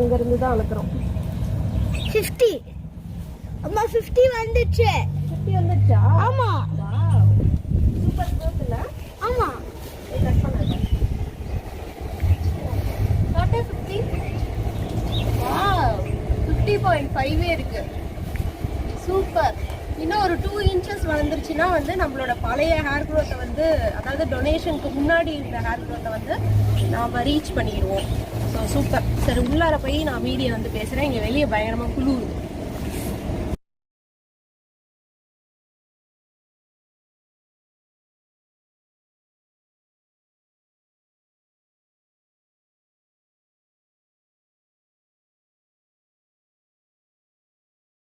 அங்கேருந்து தான் அழுக்கிறோம். 50 அம்மா 50 வந்துச்சு. 50 வந்துச்சா? ஆமா. சூப்பர் க்ரோத் இல்லை? ஆமா. கட் பண்ணாங்க 50. 50.5 இருக்கு. சூப்பர். இன்னும் ஒரு 2 இன்ச்சஸ் வளர்ந்துருச்சுன்னா வந்து நம்மளோட பழைய ஹேர் க்ரோத்தை வந்து, அதாவது டொனேஷனுக்கு முன்னாடி இந்த ஹேர் க்ரோத்தை வந்து நாம் ரீச் பண்ணிடுவோம். So super. சரி, உள்ளார போய் நான் மீடியா வந்து பேசுகிறேன். இங்கே வெளியே பயங்கரமாக குளிருது.